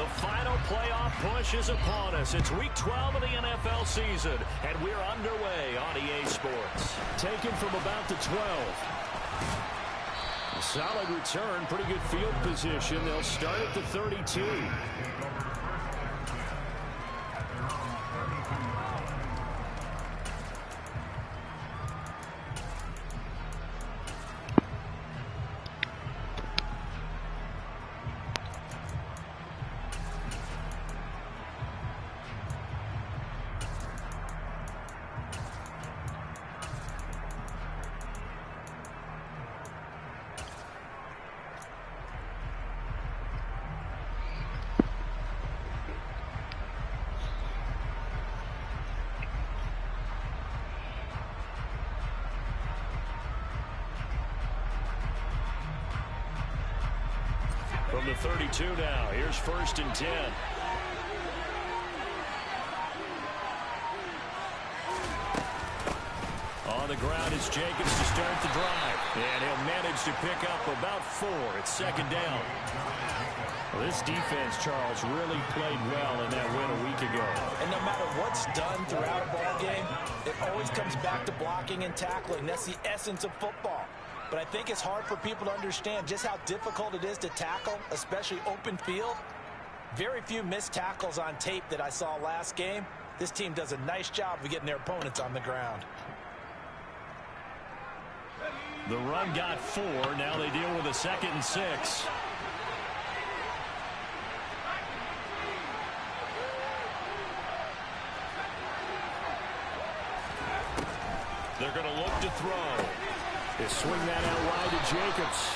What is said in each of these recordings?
The final playoff push is upon us. It's Week 12 of the NFL season, and we're underway on EA Sports. Taken from about the 12. A solid return, pretty good field position. They'll start at the 32. From the 32 now, here's 1st and 10. On the ground is Jacobs to start the drive. And he'll manage to pick up about 4. It's 2nd down. Well, this defense, Charles, really played well in that win a week ago. And no matter what's done throughout a ball game, it always comes back to blocking and tackling. That's the essence of football. But I think it's hard for people to understand just how difficult it is to tackle, especially open field. Very few missed tackles on tape that I saw last game. This team does a nice job of getting their opponents on the ground. The run got 4. Now they deal with a 2nd and 6. They're going to look to throw. They swing that out wide to Jacobs.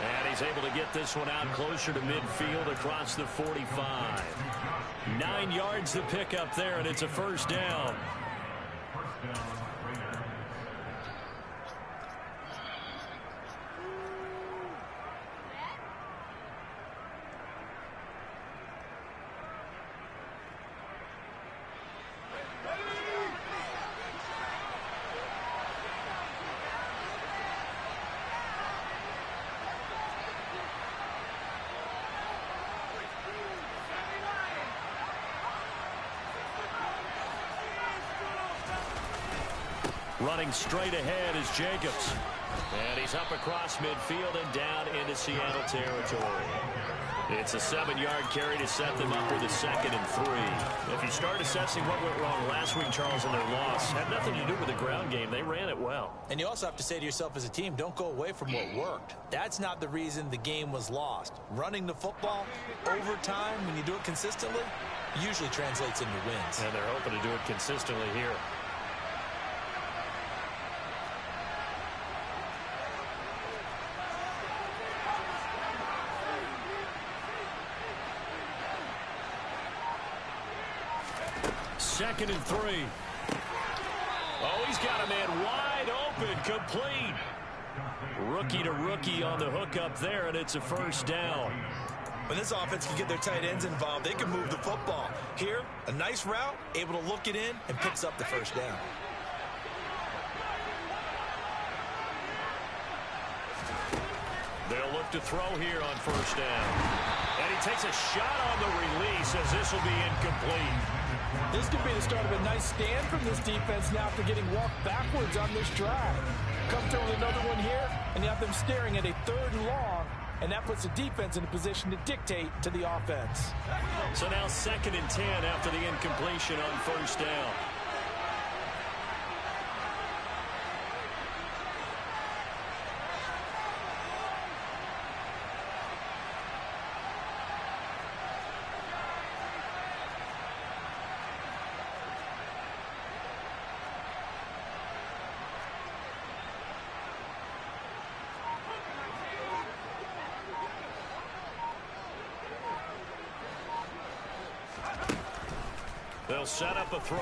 And he's able to get this one out closer to midfield across the 45. 9 yards to pick up there, and it's a 1st down. Running straight ahead is Jacobs. And he's up across midfield and down into Seattle territory. It's a 7-yard carry to set them up with a 2nd and 3. If you start assessing what went wrong last week, Charles, in their loss, had nothing to do with the ground game. They ran it well. And you also have to say to yourself as a team, don't go away from what worked. That's not the reason the game was lost. Running the football over time, when you do it consistently, usually translates into wins. And they're hoping to do it consistently here. Second and 3. Oh, he's got a man wide open, complete. Rookie to rookie on the hook up there, and it's a 1st down. When this offense can get their tight ends involved, they can move the football. Here, a nice route, able to look it in, and picks up the 1st down. They'll look to throw here on 1st down. And he takes a shot on the release as this will be incomplete. This could be the start of a nice stand from this defense now after getting walked backwards on this drive. Come through with another one here, and you have them staring at a 3rd and long, and that puts the defense in a position to dictate to the offense. So now 2nd and 10 after the incompletion on 1st down. They'll set up a throw.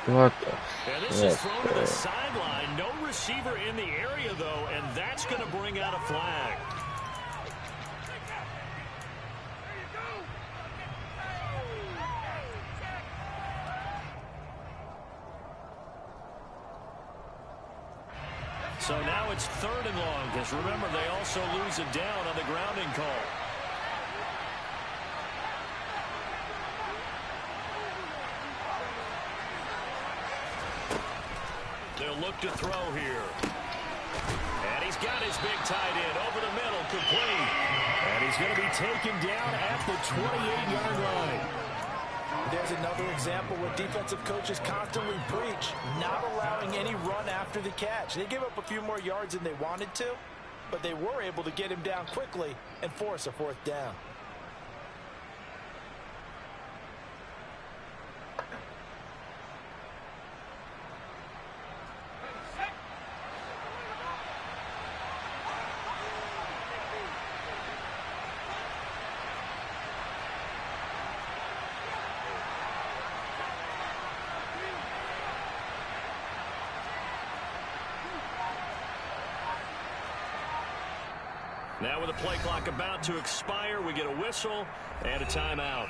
What And this is thrown to the sideline. No receiver in the area, though, and that's going to bring out a flag. So now it's 3rd and long, because remember, they also lose it down on the grounding call. They'll look to throw here. And he's got his big tight end over the middle, complete. And he's going to be taken down at the 28-yard line. There's another example where defensive coaches constantly preach, not allowing any run after the catch. They gave up a few more yards than they wanted to, but they were able to get him down quickly and force a 4th down. Now with the play clock about to expire, we get a whistle and a timeout.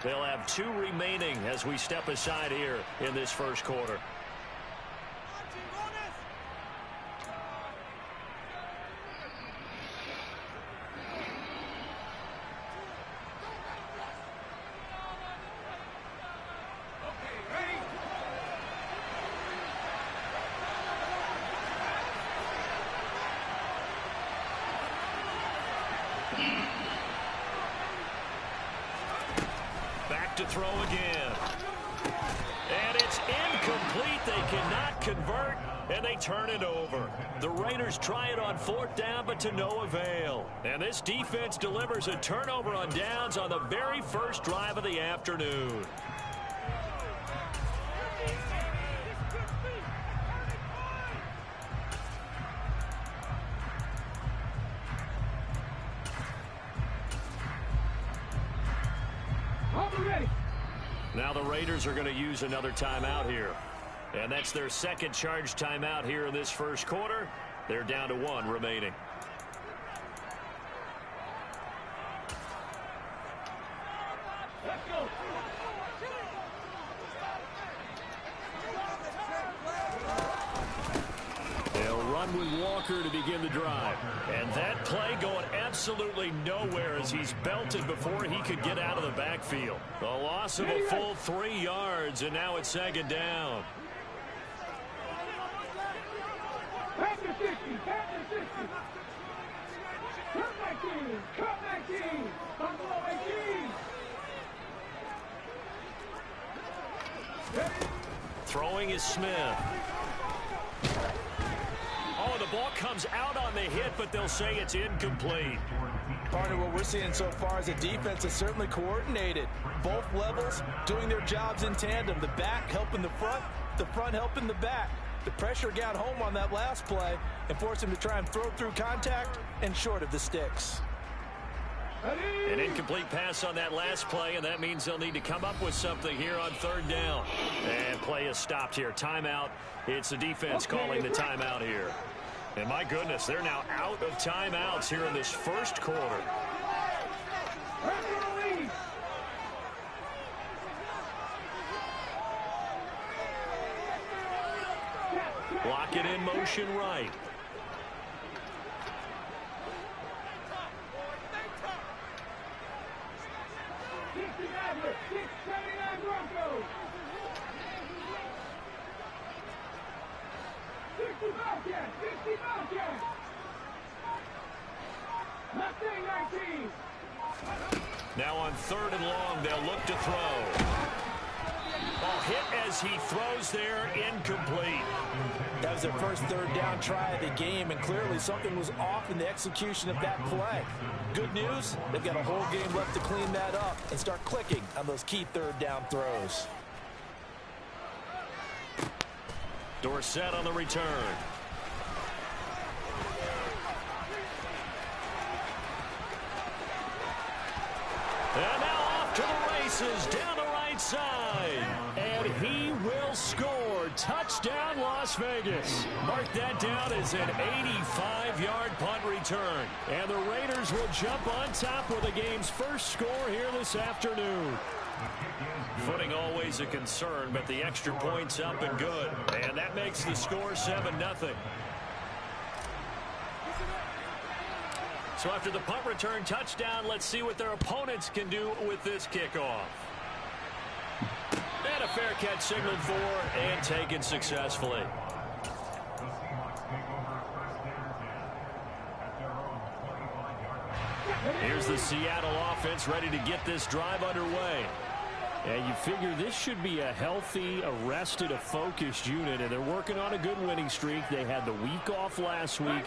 They'll have 2 remaining as we step aside here in this first quarter. Back to throw again. And it's incomplete. They cannot convert, and they turn it over. The Raiders try it on 4th down, but to no avail. And this defense delivers a turnover on downs on the very first drive of the afternoon. Now the Raiders are going to use another timeout here. And that's their 2nd charge timeout here in this first quarter. They're down to 1 remaining. Let's go. They'll run with Walker to begin the drive. And that play going absolutely nowhere as he's belted before he could get out of the backfield. The loss of a full 3 yards, and now it's 2nd down. Pass the 60, pass the 60. Cut 19, cut 19. Buffalo 18. Throwing is Smith. Oh, the ball comes out on the hit, but they'll say it's incomplete. Part of what we're seeing so far as a defense is certainly coordinated. Both levels doing their jobs in tandem. The back helping the front helping the back. The pressure got home on that last play and forced him to try and throw through contact and short of the sticks. An incomplete pass on that last play, and that means they'll need to come up with something here on 3rd down. And play is stopped here. Timeout. It's the defense calling the timeout here. And my goodness, they're now out of timeouts here in this first quarter. Block it in motion right. Now on 3rd and long, they'll look to throw. Ball hit as he throws there, incomplete. That was their first 3rd down try of the game, and clearly something was off in the execution of that play. Good news, they've got a whole game left to clean that up and start clicking on those key 3rd down throws. Dorsett on the return. And now off to the races down the right side. And he will score. Touchdown, Las Vegas. Mark that down as an 85-yard punt return. And the Raiders will jump on top with the game's first score here this afternoon. Footing always a concern, but the extra point's up and good. And that makes the score 7-0. So after the punt return touchdown, let's see what their opponents can do with this kickoff. And a fair catch signaled for and taken successfully. Here's the Seattle offense ready to get this drive underway. And you figure this should be a healthy, arrested, a focused unit, and they're working on a good winning streak. They had the week off last week.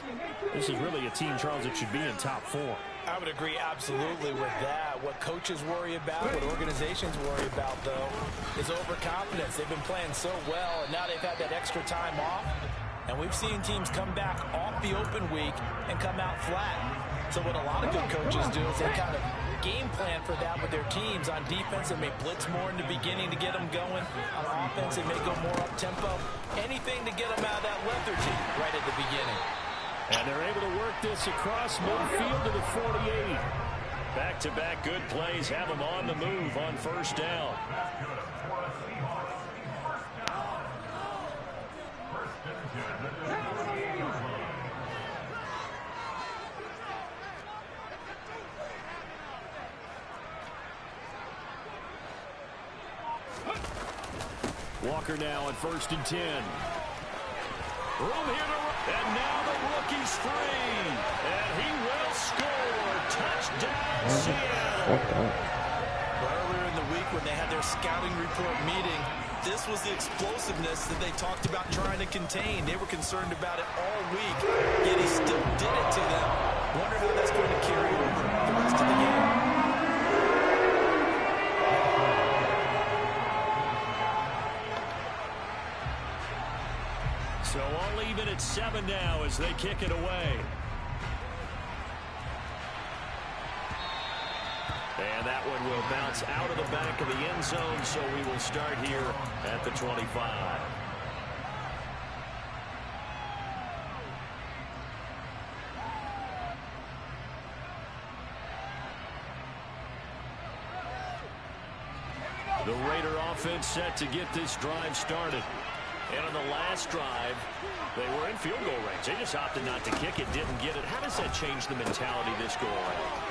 This is really a team, Charles, that should be in top form. I would agree absolutely with that. What coaches worry about, what organizations worry about, though, is overconfidence. They've been playing so well, and now they've had that extra time off. And we've seen teams come back off the open week and come out flat. So what a lot of good coaches do is they kind of game plan for that with their teams. On defense, they may blitz more in the beginning to get them going. On offense, they may go more up-tempo. Anything to get them out of that lethargy right at the beginning. And they're able to work this across midfield to the 48. Back-to-back good plays have them on the move on first down. Walker now on 1st and 10. Room here and now the rookie's free. And he will score. Touchdown, Seattle. Earlier in the week when they had their scouting report meeting, this was the explosiveness that they talked about trying to contain. They were concerned about it all week, yet he still did it to them. Wonder how that's going to carry over the rest of the game. So all even at 7 now as they kick it away. And that one will bounce out of the back of the end zone, so we will start here at the 25. The Raider offense set to get this drive started. And on the last drive, they were in field goal range. They just opted not to kick it, didn't get it. How does that change the mentality this go around?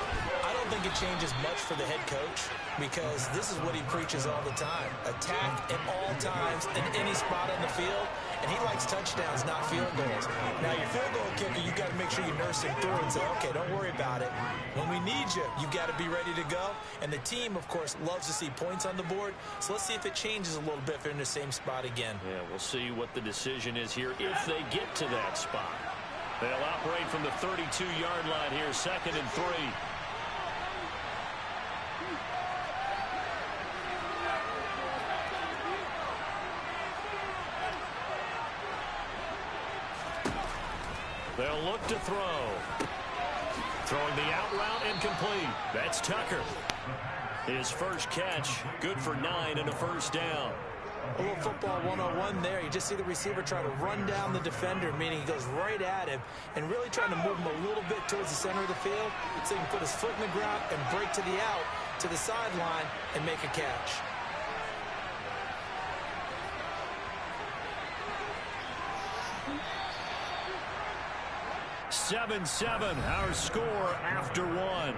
I don't think it changes much for the head coach because this is what he preaches all the time. Attack at all times in any spot on the field. And he likes touchdowns, not field goals. Now, your field goal kicker, you got to make sure you nurse him through and say, okay, don't worry about it. When we need you, you got to be ready to go. And the team, of course, loves to see points on the board. So let's see if it changes a little bit if they're in the same spot again. Yeah, we'll see what the decision is here if they get to that spot. They'll operate from the 32-yard line here, 2nd and 3. They'll look to throw. Throwing the out route incomplete. That's Tucker. His first catch, good for 9 and a first down. A little football 101 there. You just see the receiver try to run down the defender, meaning he goes right at him and really trying to move him a little bit towards the center of the field so he can put his foot in the ground and break to the out, to the sideline, and make a catch. Seven, our score after 1.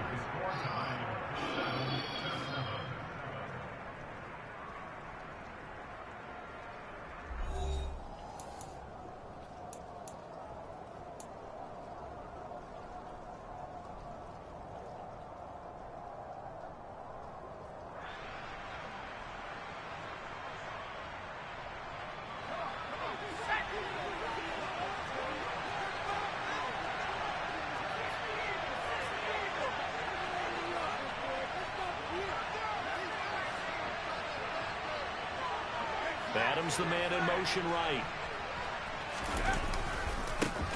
Adams the man in motion right.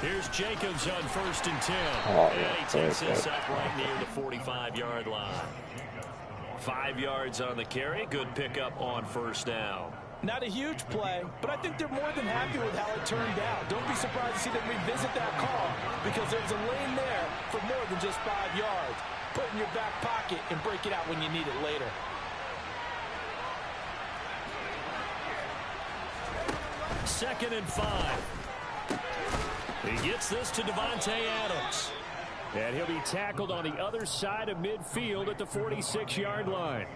Here's Jacobs on 1st and 10. And he takes this up right near the 45-yard line. 5 yards on the carry. Good pickup on first down. Not a huge play, but I think they're more than happy with how it turned out. Don't be surprised to see them revisit that call because there's a lane there for more than just 5 yards. Put it in your back pocket and break it out when you need it later. Second and 5. He gets this to Davante Adams. And he'll be tackled on the other side of midfield at the 46-yard line.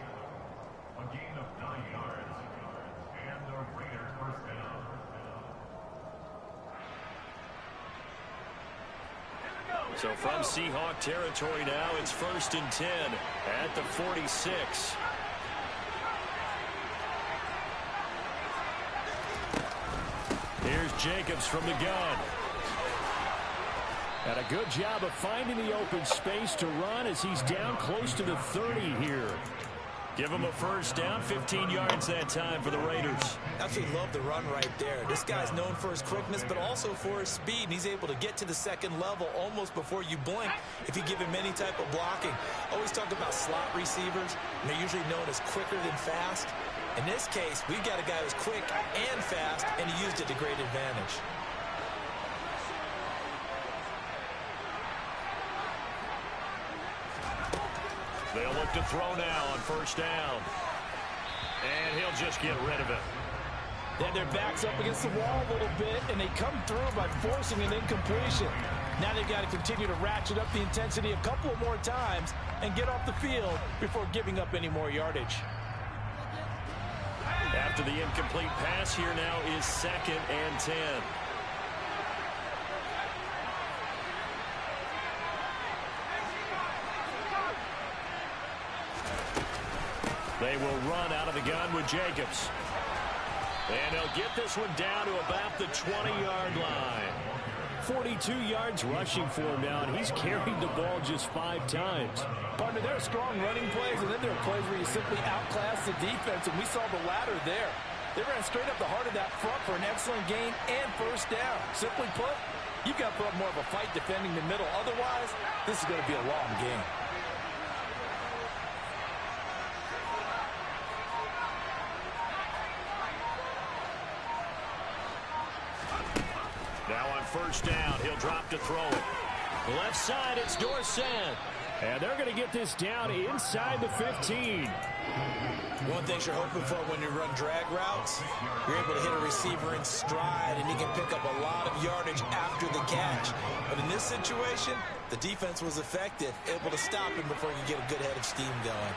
A gain of 9 yards. And the Raiders first down. So from Seahawk territory now, it's 1st and 10 at the 46. Here's Jacobs from the gun. And a good job of finding the open space to run as he's down close to the 30 here. Give him a first down, 15 yards that time for the Raiders. Absolutely love the run right there. This guy's known for his quickness, but also for his speed. And he's able to get to the second level almost before you blink if you give him any type of blocking. Always talk about slot receivers, and they're usually known as quicker than fast. In this case, we've got a guy who's quick and fast, and he used it to great advantage. They'll look to throw now on first down. And he'll just get rid of it. Then their back's up against the wall a little bit, and they come through by forcing an incompletion. Now they've got to continue to ratchet up the intensity a couple more times and get off the field before giving up any more yardage. After the incomplete pass, here now is 2nd and 10. They will run out of the gun with Jacobs. And they'll get this one down to about the 20-yard line. 42 yards rushing for him now, and he's carried the ball just 5 times. Partner, there are strong running plays, and then there are plays where you simply outclass the defense, and we saw the latter there. They ran straight up the heart of that front for an excellent gain and first down. Simply put, you've got to put up more of a fight defending the middle. Otherwise, this is going to be a long game. Now on first down, he'll drop to throw it. Left side, it's Dorsett. And they're going to get this down inside the 15. One thing you're hoping for when you run drag routes, you're able to hit a receiver in stride, and he can pick up a lot of yardage after the catch. But in this situation, the defense was effective, able to stop him before you get a good head of steam going.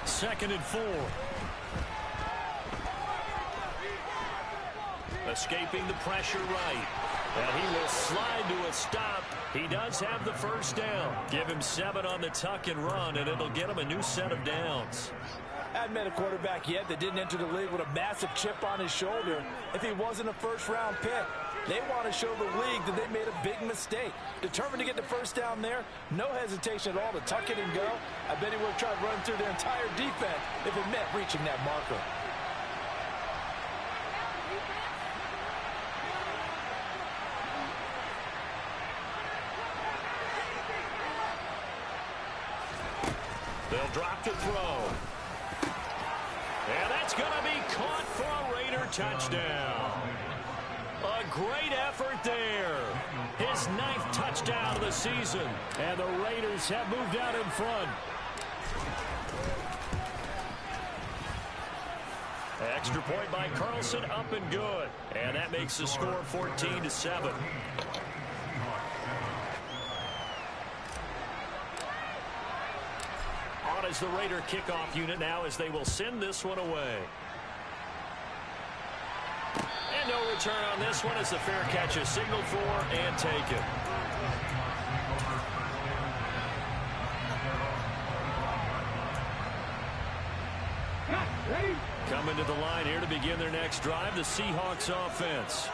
Second and 4. Escaping the pressure right. And he will slide to a stop. He does have the first down. Give him 7 on the tuck and run, and it'll get him a new set of downs. I haven't met a quarterback yet that didn't enter the league with a massive chip on his shoulder if he wasn't a first-round pick. They want to show the league that they made a big mistake. Determined to get the first down there, no hesitation at all to tuck it and go. I bet he would have tried running through their entire defense if it meant reaching that marker. They'll drop to throw. And that's going to be caught for a Raider touchdown. A great effort there. His 9th touchdown of the season. And the Raiders have moved out in front. Extra point by Carlson, up and good. And that makes the score 14-7. On is the Raider kickoff unit now as they will send this one away. And no return on this one as the fair catch is signaled for and taken. Coming to the line here to begin their next drive, the Seahawks offense.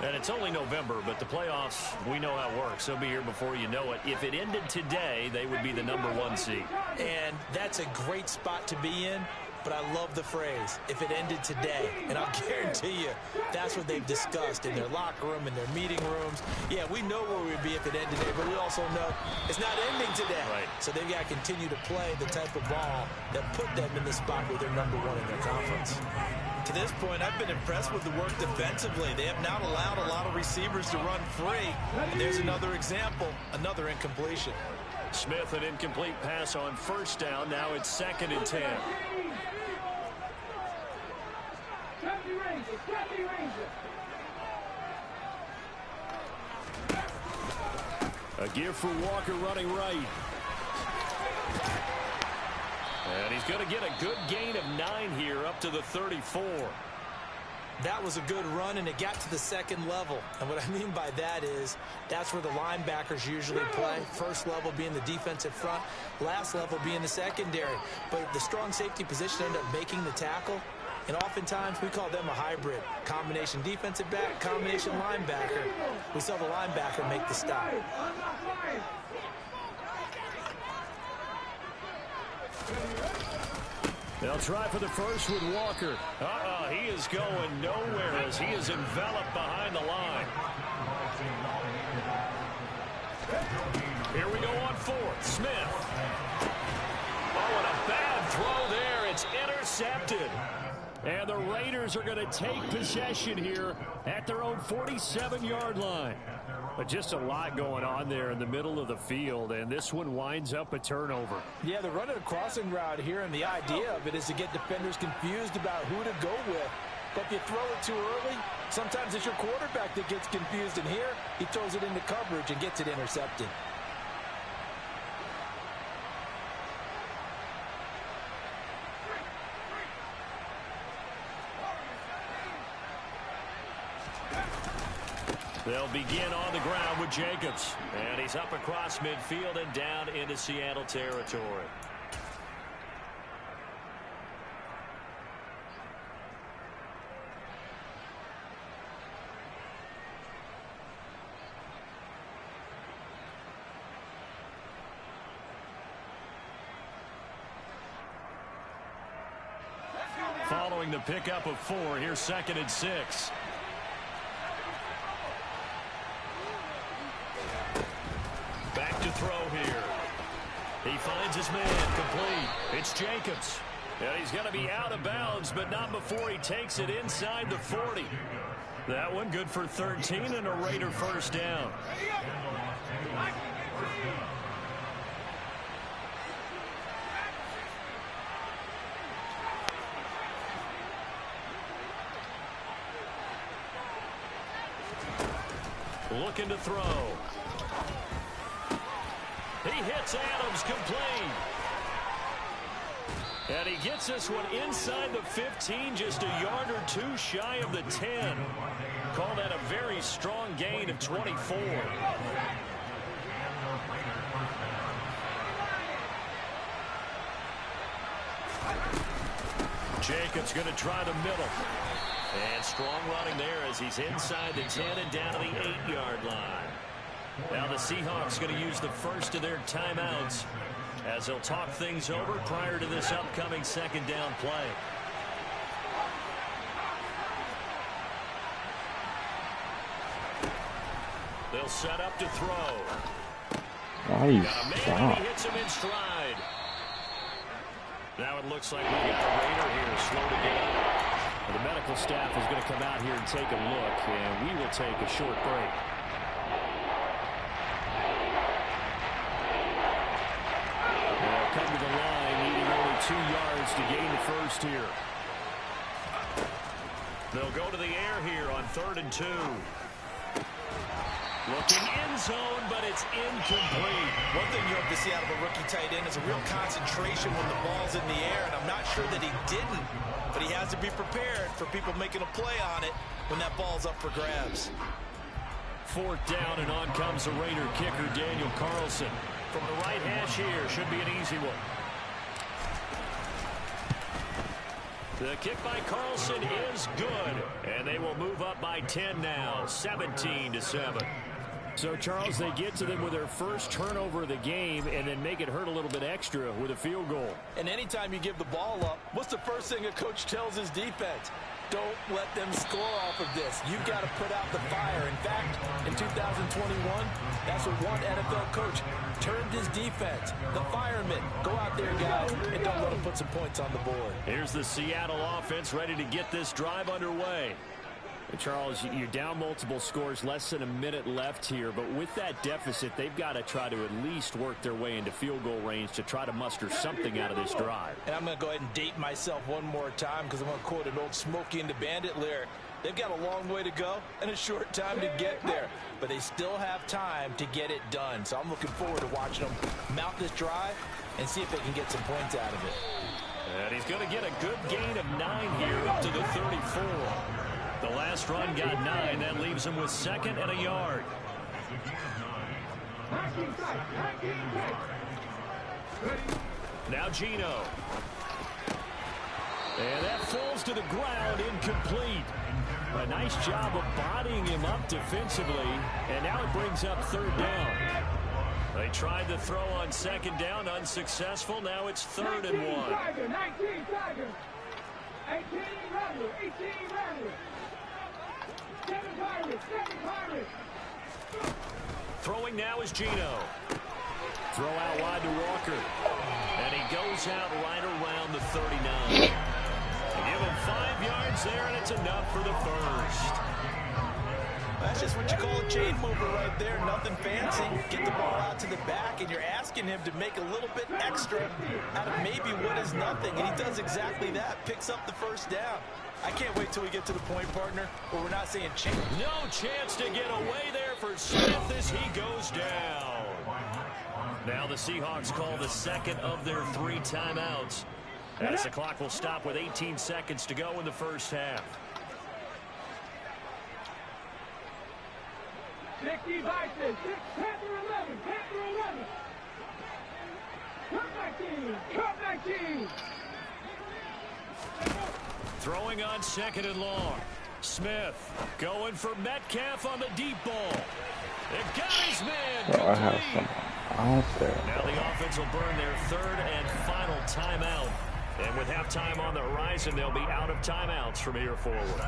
And it's only November, but the playoffs, we know how it works. They'll be here before you know it. If it ended today, they would be the #1 seed. And that's a great spot to be in, but I love the phrase, if it ended today. And I'll guarantee you, that's what they've discussed in their locker room, in their meeting rooms. Yeah, we know where we'd be if it ended today, but we also know it's not ending today. Right. So they've got to continue to play the type of ball that put them in the spot where they're #1 in their conference. To this point, I've been impressed with the work defensively. They have not allowed a lot of receivers to run free. And there's another example, another incompletion. Smith, an incomplete pass on first down. Now it's 2nd and 10. A give for Walker running right. And he's going to get a good gain of 9 here up to the 34. That was a good run, and it got to the second level. And what I mean by that is that's where the linebackers usually play. First level being the defensive front, last level being the secondary. But the strong safety position ended up making the tackle. And oftentimes we call them a hybrid. Combination defensive back, combination linebacker. We saw the linebacker make the stop. They'll try for the first with Walker. He is going nowhere as he is enveloped behind the line. Here we go on fourth. Smith. Oh, and a bad throw there. It's intercepted. And the Raiders are going to take possession here at their own 47-yard line. But just a lot going on there in the middle of the field, and this one winds up a turnover. Yeah, they're running a crossing route here, and the idea of it is to get defenders confused about who to go with. But if you throw it too early, sometimes it's your quarterback that gets confused, and here he throws it into coverage and gets it intercepted. They'll begin on the ground with Jacobs. And he's up across midfield and down into Seattle territory. Following the pickup of 4, here's 2nd and 6. Back to throw here. He finds his man complete. It's Jacobs. And he's going to be out of bounds, but not before he takes it inside the 40. That one good for 13 and a Raider first down. Looking to throw. He hits Adams complete. And he gets this one inside the 15, just a yard or 2 shy of the 10. Call that a very strong gain of 24. Jacobs going to try the middle. And strong running there as he's inside the 10 and down to the 8-yard line. Now the Seahawks going to use the first of their timeouts as they'll talk things over prior to this upcoming second down play. They'll set up to throw. Nice. Got a man, he hits him in stride. Now it looks like we got a Raider here slowed it down. The medical staff is going to come out here and take a look, and we will take a short break. They'll come to the line, needing only 2 yards to gain the first here. They'll go to the air here on 3rd and 2. Looking end zone, but it's incomplete. One thing you hope to see out of a rookie tight end is a real concentration when the ball's in the air, and I'm not sure that he didn't, but he has to be prepared for people making a play on it when that ball's up for grabs. 4th down, and on comes the Raider kicker, Daniel Carlson. From the right hash here, should be an easy one. The kick by Carlson is good, and they will move up by 10 now, 17-7. So, Charles, they get to them with their first turnover of the game and then make it hurt a little bit extra with a field goal. And anytime you give the ball up, what's the first thing a coach tells his defense? Don't let them score off of this. You've got to put out the fire. In fact, in 2021, that's what one NFL coach turned his defense. The firemen. Go out there, guys, and don't let them put some points on the board. Here's the Seattle offense ready to get this drive underway. Charles, you're down multiple scores, less than a minute left here, but with that deficit, they've got to try to at least work their way into field goal range to try to muster something out of this drive. And I'm going to go ahead and date myself one more time because I'm going to quote an old Smokey and the Bandit lyric. They've got a long way to go and a short time to get there, but they still have time to get it done. So I'm looking forward to watching them mount this drive and see if they can get some points out of it. And he's going to get a good gain of 9 here up to the 34. The last run got 9. That leaves him with 2nd and a yard. Now Gino. And that falls to the ground, incomplete. A nice job of bodying him up defensively, and now it brings up 3rd down. They tried to throw on 2nd down, unsuccessful. Now it's 3rd and 1. 19 Tiger. 18 Rebel. 18 Rebel. 7 Pirates. 7 Pirates. Throwing now is Gino. Throw out wide to Walker. And he goes out right around the 39. Give him 5 yards there, and it's enough for the first. That's just what you call a chain mover right there. Nothing fancy. Get the ball out to the back, and you're asking him to make a little bit extra out of maybe what is nothing. And he does exactly that. Picks up the first down. I can't wait till we get to the point, partner, where we're not saying chain. No chance to get away there for Smith as he goes down. Now the Seahawks call the 2nd of their 3 timeouts, as the clock will stop with 18 seconds to go in the first half. 60 Vices. 6 Panther 11. Panther 11. Cut 19. Throwing on 2nd and long. Smith going for Metcalf on the deep ball. They've got his man. Bro, I have some out there. Now the offense will burn their 3rd and final timeout. And with halftime on the horizon, they'll be out of timeouts from here forward.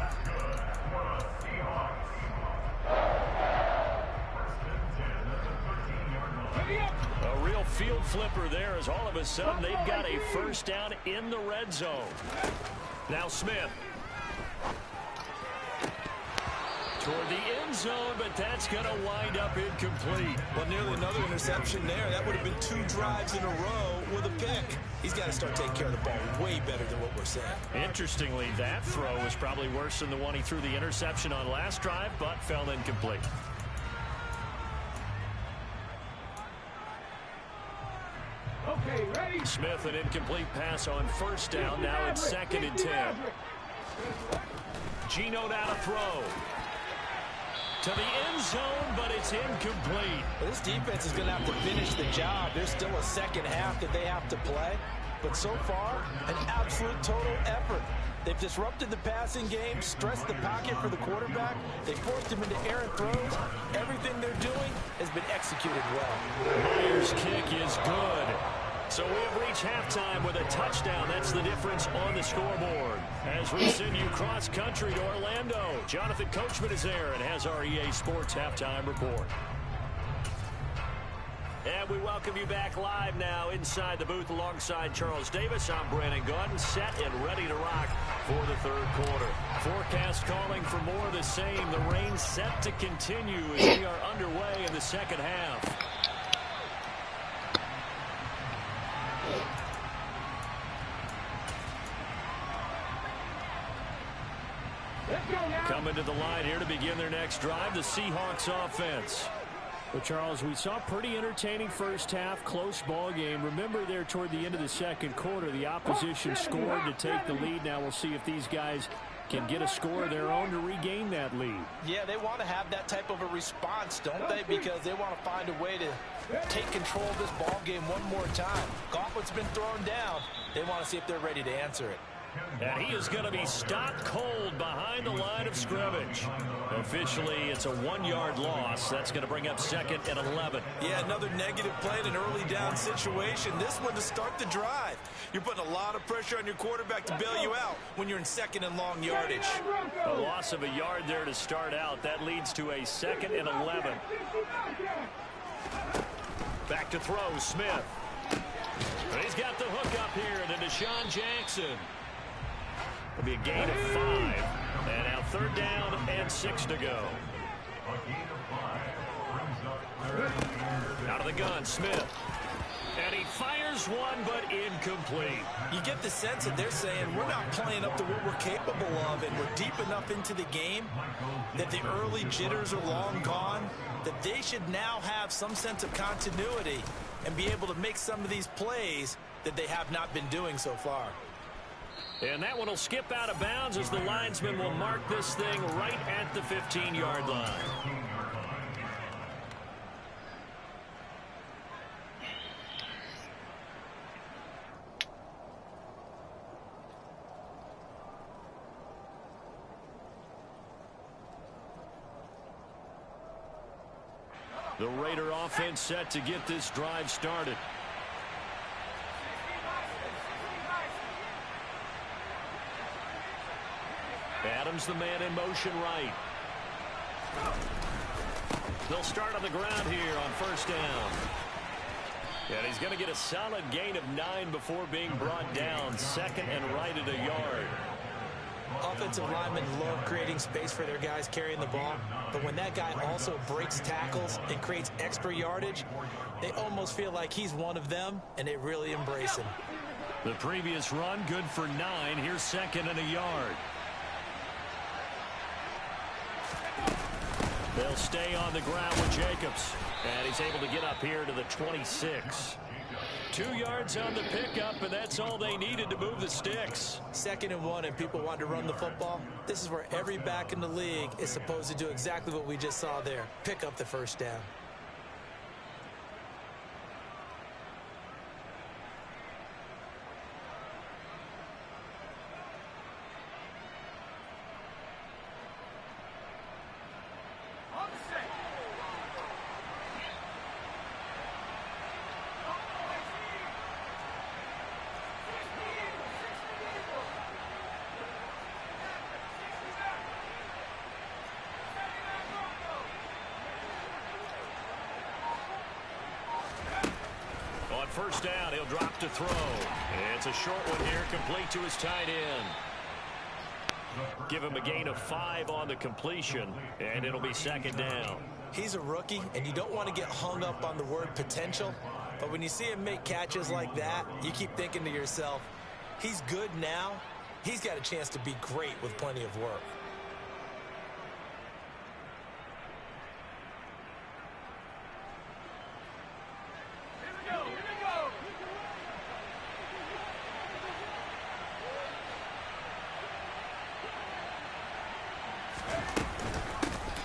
A real field flipper there, as all of a sudden they've got a first down in the red zone. Now Smith. Toward the end zone, but that's going to wind up incomplete. Well, nearly another interception there. That would have been 2 drives in a row with a pick. He's got to start taking care of the ball way better than what we're saying. Interestingly, that throw was probably worse than the one he threw the interception on last drive, but fell incomplete. Okay, ready? Smith, an incomplete pass on first down. Now it's 2nd and 10. Gino now to throw. To the end zone, but it's incomplete. Well, this defense is going to have to finish the job. There's still a second half that they have to play. But so far, an absolute total effort. They've disrupted the passing game, stressed the pocket for the quarterback. They forced him into errant throws. Everything they're doing has been executed well. Myers' kick is good. So we have reached halftime with a touchdown. That's the difference on the scoreboard. As we send you cross-country to Orlando, Jonathan Coachman is there and has our EA Sports halftime report. And we welcome you back live now inside the booth alongside Charles Davis. I'm Brandon Gaudin, set and ready to rock for the 3rd quarter. Forecast calling for more of the same. The rain set to continue as we are underway in the 2nd half. Coming to the line here to begin their next drive, the Seahawks offense. Well, Charles, we saw pretty entertaining first half, close ball game. Remember there toward the end of the 2nd quarter, the opposition scored to take the lead. Now we'll see if these guys can get a score of their own to regain that lead. Yeah, they want to have that type of a response, don't they? Because they want to find a way to take control of this ball game one more time. Gauntlet's been thrown down. They want to see if they're ready to answer it. And he is going to be stopped cold behind the line of scrimmage. Officially, it's a 1-yard loss. That's going to bring up 2nd and 11. Yeah, another negative play in an early down situation. This one to start the drive. You're putting a lot of pressure on your quarterback to bail you out when you're in 2nd and long yardage. A loss of a yard there to start out. That leads to a 2nd and 11. Back to throw, Smith. And he's got the hook up here to Deshaun Jackson. It'll be a gain of 5. And now 3rd down and 6 to go. Out of the gun, Smith. And he fires one, but incomplete. You get the sense that they're saying we're not playing up to what we're capable of, and we're deep enough into the game that the early jitters are long gone, that they should now have some sense of continuity and be able to make some of these plays that they have not been doing so far. And that one will skip out of bounds as the linesman will mark this thing right at the 15-yard line. The Raider offense set to get this drive started. Adams the man in motion right. They'll start on the ground here on first down. And he's going to get a solid gain of 9 before being brought down. Second and right at a yard. Offensive linemen love creating space for their guys carrying the ball, but when that guy also breaks tackles and creates extra yardage, they almost feel like he's one of them, and they really embrace him. The previous run, good for 9. Here's second and a yard. They'll stay on the ground with Jacobs, and he's able to get up here to the 26. 2 yards on the pickup, and that's all they needed to move the sticks. 2nd and 1, and people want to run the football. This is where every back in the league is supposed to do exactly what we just saw there. Pick up the first down. First down, he'll drop to throw. It's a short one here, complete to his tight end. Give him a gain of 5 on the completion, and it'll be second down. He's a rookie, and you don't want to get hung up on the word potential, but when you see him make catches like that, you keep thinking to yourself, he's good now. He's got a chance to be great with plenty of work.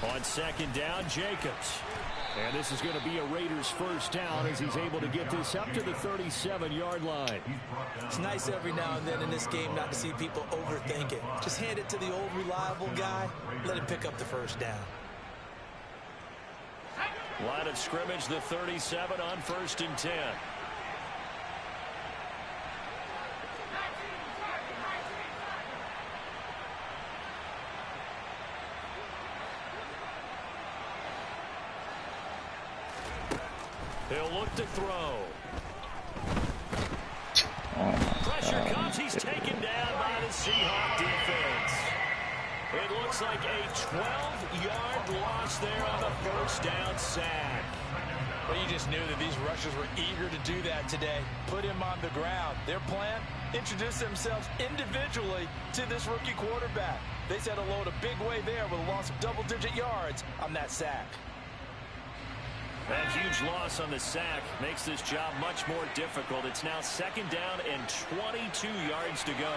On second down, Jacobs. And this is going to be a Raiders first down as he's able to get this up to the 37-yard line. It's nice every now and then in this game not to see people overthink it. Just hand it to the old reliable guy. Let him pick up the first down. Line of scrimmage, the 37 on 1st and 10. He'll look to throw. Pressure comes. He's taken down by the Seahawks defense. It looks like a 12-yard loss there on the first down sack. Well, you just knew that these rushers were eager to do that today. Put him on the ground. Their plan, introduce themselves individually to this rookie quarterback. They said hello a big way there with a loss of double-digit yards on that sack. That huge loss on the sack makes this job much more difficult. It's now second down and 22 yards to go.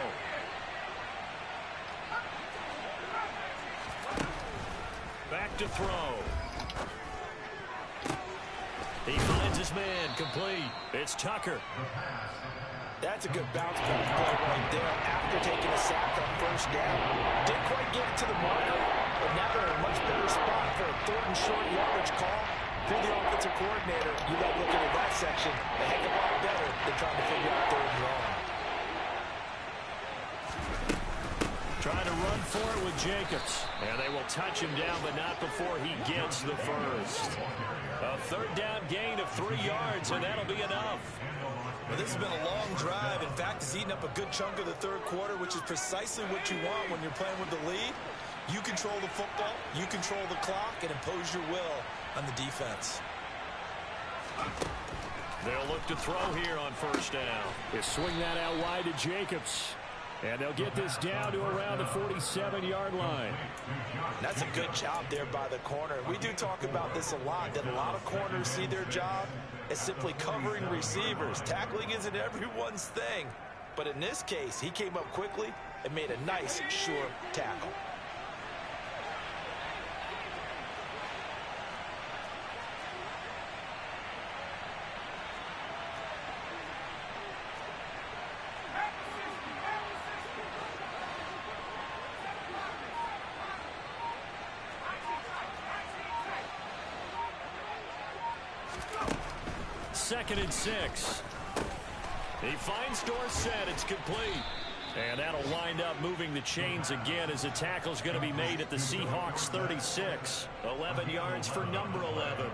Back to throw. He finds his man, complete. It's Tucker. That's a good bounce back play right there after taking a sack on first down. Didn't quite get it to the marker, but now they're in a much better spot for a 3rd and short yardage call. If you're the offensive coordinator, you like looking at that section a heck of a lot better than trying to figure out 3rd and long. Trying to run for it with Jacobs. And they will touch him down, but not before he gets the first. A 3rd down gain of 3 yards, and that'll be enough. Well, this has been a long drive. In fact, it's eaten up a good chunk of the 3rd quarter, which is precisely what you want when you're playing with the lead. You control the football, you control the clock, and impose your will on the defense. They'll look to throw here on first down. They swing that out wide to Jacobs. And they'll get this down to around the 47-yard line. That's a good job there by the corner. We do talk about this a lot, that a lot of corners see their job as simply covering receivers. Tackling isn't everyone's thing. But in this case, he came up quickly and made a nice, sure tackle. Second and 6. He finds Dorsett. It's complete. And that'll wind up moving the chains again as the tackle's going to be made at the Seahawks 36. 11 yards for number 11.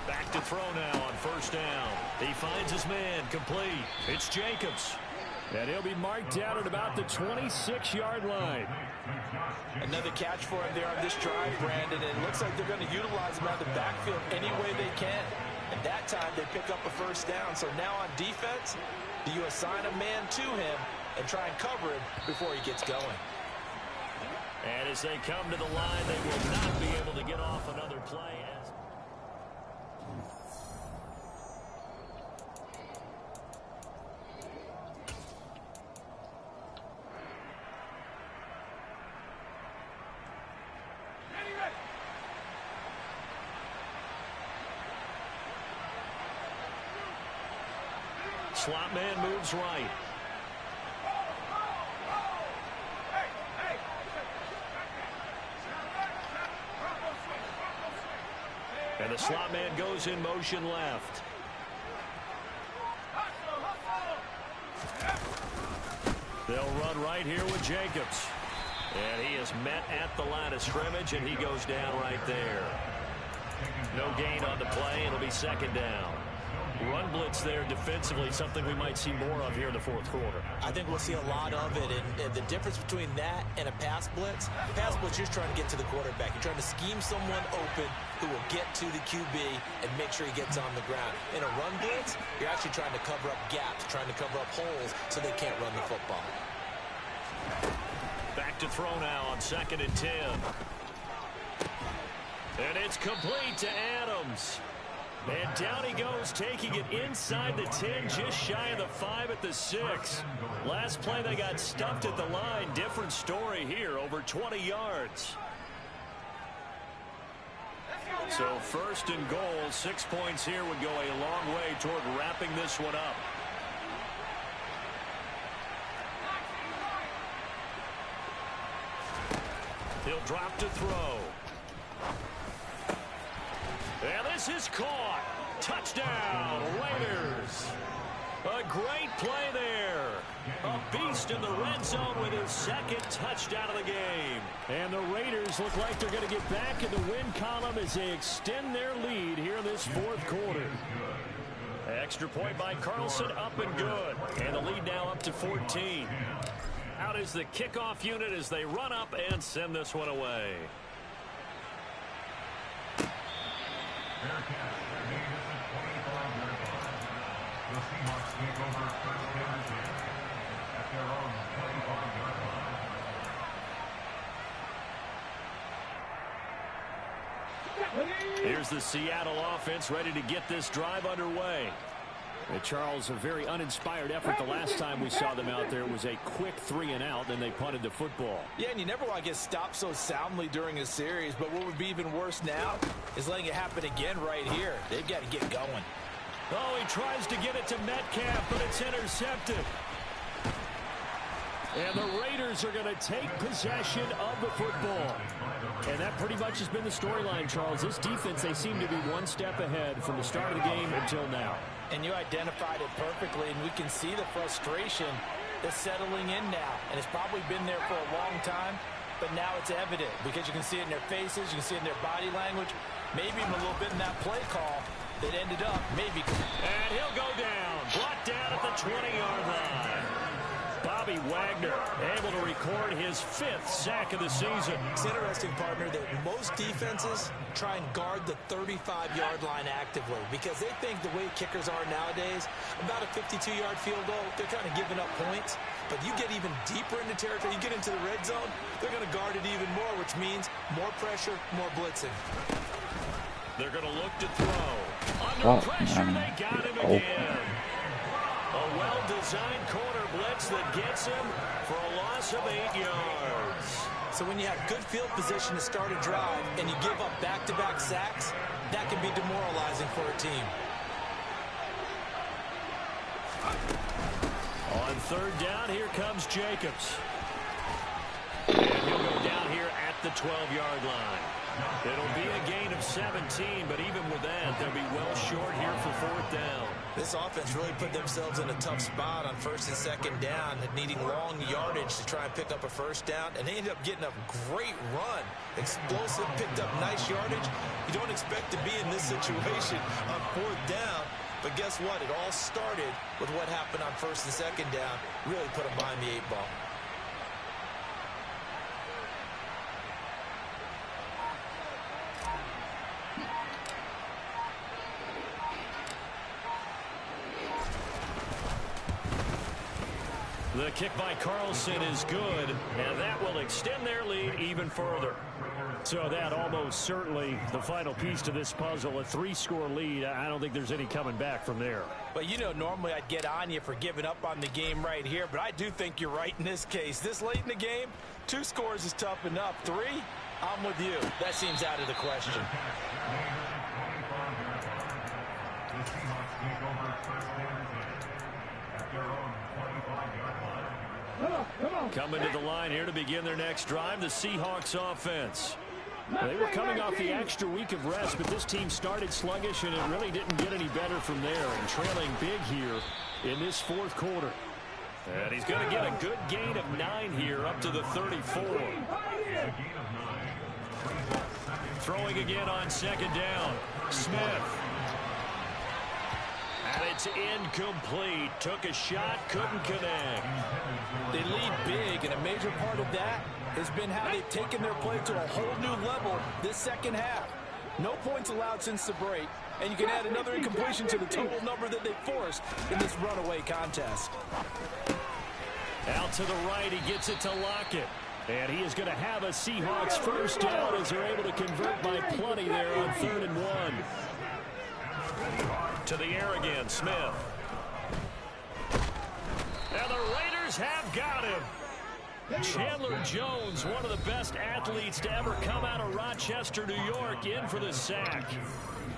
Back to throw now on first down. He finds his man. Complete. It's Jacobs. And he'll be marked down at about the 26-yard line. Another catch for him there on this drive, Brandon, and it looks like they're going to utilize him out of the backfield any way they can. And that time they pick up a first down. So now on defense, do you assign a man to him and try and cover him before he gets going? And as they come to the line, they will not be able to get off another play. Slot man moves right. And the slot man goes in motion left. They'll run right here with Jacobs. And he is met at the line of scrimmage, and he goes down right there. No gain on the play. It'll be second down. Run blitz there defensively, something we might see more of here in the fourth quarter. I think we'll see a lot of it, and the difference between that and a pass blitz, you're trying to get to the quarterback. You're trying to scheme someone open who will get to the QB and make sure he gets on the ground. In a run blitz, you're actually trying to cover up gaps, trying to cover up holes so they can't run the football. Back to throw now on second and 10. And it's complete to Adams. And down he goes, taking it inside the 10, just shy of the 5 at the 6. Last play, they got stuffed at the line. Different story here, over 20 yards. So first and goal, 6 points here would go a long way toward wrapping this one up. He'll drop to throw. And this is caught. Touchdown, Raiders. A great play there. A beast in the red zone with his second touchdown of the game. And the Raiders look like they're going to get back in the win column as they extend their lead here in this fourth quarter. Extra point by Carlson, up and good. And the lead now up to 14. Out is the kickoff unit as they run up and send this one away. The Seahawks take over first down at their own 25-yard line. Here's the Seattle offense ready to get this drive underway. Charles, a very uninspired effort the last time we saw them out there. It was a quick 3-and-out, then they punted the football. Yeah, and you never want to get stopped so soundly during a series, but what would be even worse now is letting it happen again right here. They've got to get going. Oh, he tries to get it to Metcalf, but it's intercepted. And the Raiders are going to take possession of the football. And that pretty much has been the storyline, Charles. This defense, they seem to be one step ahead from the start of the game until now. And you identified it perfectly, and we can see the frustration that's settling in now. And it's probably been there for a long time, but now it's evident because you can see it in their faces, you can see it in their body language, maybe even a little bit in that play call that ended up maybe. And he'll go down, brought down at the 20-yard line. About Bobby Wagner able to record his 5th sack of the season. It's interesting, partner, that most defenses try and guard the 35-yard line actively because they think the way kickers are nowadays, about a 52-yard field goal, they're kind of giving up points. But you get even deeper into territory, you get into the red zone, they're going to guard it even more, which means more pressure, more blitzing. They're going to look to throw. Under pressure, they got him again. A well-designed corner blitz that gets him for a loss of 8 yards. So when you have good field position to start a drive and you give up back-to-back sacks, that can be demoralizing for a team. On 3rd down, here comes Jacobs. And he'll go down here at the 12-yard line. It'll be a gain of 17, but even with that, they'll be well short here for 4th down. This offense really put themselves in a tough spot on 1st and 2nd down, needing long yardage to try and pick up a 1st down, and they ended up getting a great run. Explosive, picked up nice yardage. You don't expect to be in this situation on 4th down, but guess what? It all started with what happened on 1st and 2nd down. Really put them behind the 8 ball. The kick by Carlson is good, and that will extend their lead even further. So that almost certainly the final piece to this puzzle, a 3-score lead. I don't think there's any coming back from there. But you know, normally I'd get on you for giving up on the game right here, but I do think you're right in this case. This late in the game, 2 scores is tough enough. 3, I'm with you. That seems out of the question. The Seahawks take over 1st and 10 at their own 25-yard line. Coming to the line here to begin their next drive, the Seahawks offense. They were coming off the extra week of rest, but this team started sluggish, and it really didn't get any better from there, and trailing big here in this 4th quarter. And he's going to get a good gain of 9 here up to the 34. Throwing again on 2nd down. Smith. And it's incomplete. Took a shot, couldn't connect. They lead big, and a major part of that has been how they've taken their play to a whole new level this 2nd half. No points allowed since the break, and you can add another incompletion to the total number that they forced in this runaway contest. Out to the right, he gets it to Lockett. And he is going to have a Seahawks 1st down as they're able to convert by plenty there on 3rd and 1. To the air again, Smith. And the Raiders have got him. Chandler Jones, one of the best athletes to ever come out of Rochester, New York, in for the sack.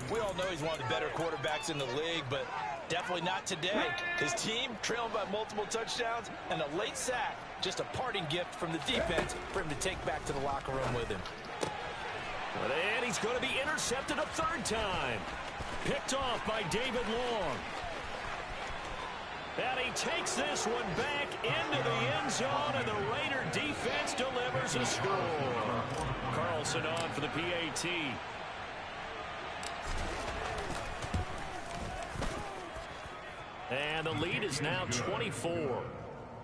We all know he's one of the better quarterbacks in the league, but definitely not today. His team trailing by multiple touchdowns, and a late sack, just a parting gift from the defense for him to take back to the locker room with him. And he's going to be intercepted a 3rd time. Picked off by David Long. And he takes this one back into the end zone, and the Raider defense delivers a score. Carlson on for the PAT. And the lead is now 24.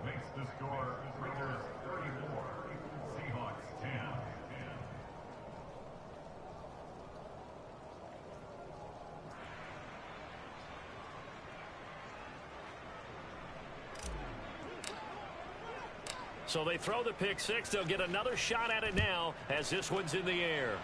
Makes the score Raiders 34, Seahawks 10. So they throw the pick 6. They'll get another shot at it now as this one's in the air.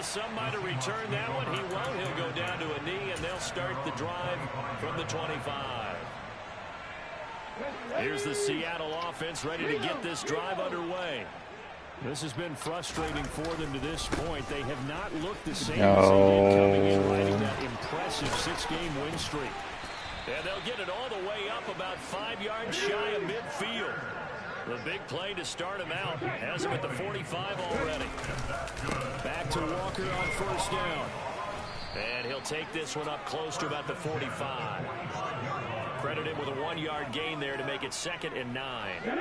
Some might have returned that one. He won't. He'll go down to a knee, and they'll start the drive from the 25. Here's the Seattle offense ready to get this drive underway. This has been frustrating for them to this point. They have not looked the same as they did coming in, riding that impressive 6-game win streak. And they'll get it all the way up about 5 yards shy of midfield. The big play to start him out has him at the 45 already. Back to Walker on 1st down. And he'll take this one up close to about the 45. Credit him with a 1-yard gain there to make it 2nd and 9.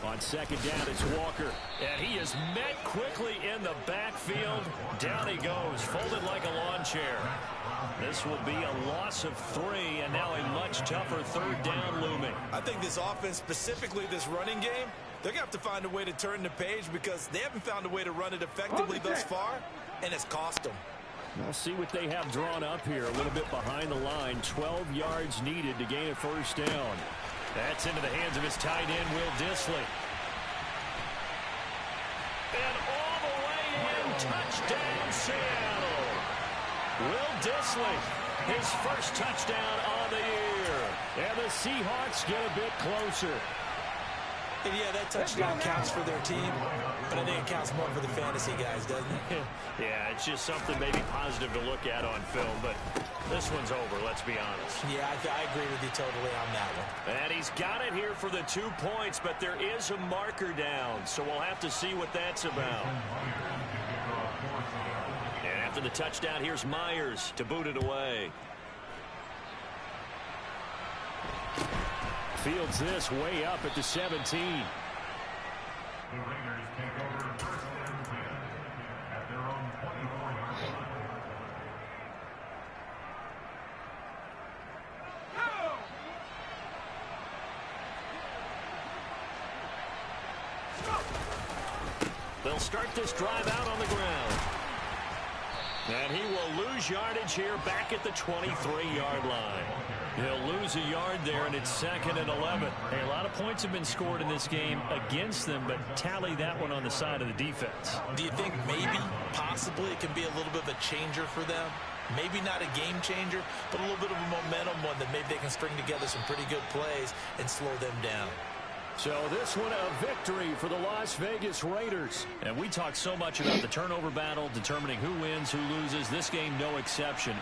On second down. It's Walker. And he is met quickly in the backfield. Down he goes, folded like a lawn chair. This will be a loss of 3, and now a much tougher third down looming. I think this offense, specifically this running game, they're going to have to find a way to turn the page because they haven't found a way to run it effectively thus far, and it's cost them. We'll see what they have drawn up here. A little bit behind the line. 12 yards needed to gain a first down. That's into the hands of his tight end, Will Dissly. And all the way in, touchdown Seattle. Will Dissly, his first touchdown on the year. And the Seahawks get a bit closer. And yeah, that touchdown counts for their team, but I think it counts more for the fantasy guys, doesn't it? Yeah, it's just something maybe positive to look at on film, but this one's over, let's be honest. Yeah, I agree with you totally on that one. And he's got it here for the 2 points, but there is a marker down, so we'll have to see what that's about. And after the touchdown, here's Myers to boot it away. Fields this way up at the 17. The Raiders take over first and 10 at their own 24-yard line. They'll start this drive out on the ground. And he will lose yardage here back at the 23-yard line. He'll lose a yard there, and it's 2nd and 11. Hey, a lot of points have been scored in this game against them, but tally that one on the side of the defense. Do you think maybe, possibly, it can be a little bit of a changer for them? Maybe not a game changer, but a little bit of a momentum one that maybe they can string together some pretty good plays and slow them down. So this one a victory for the Las Vegas Raiders. And we talk so much about the turnover battle, determining who wins, who loses. This game, no exception.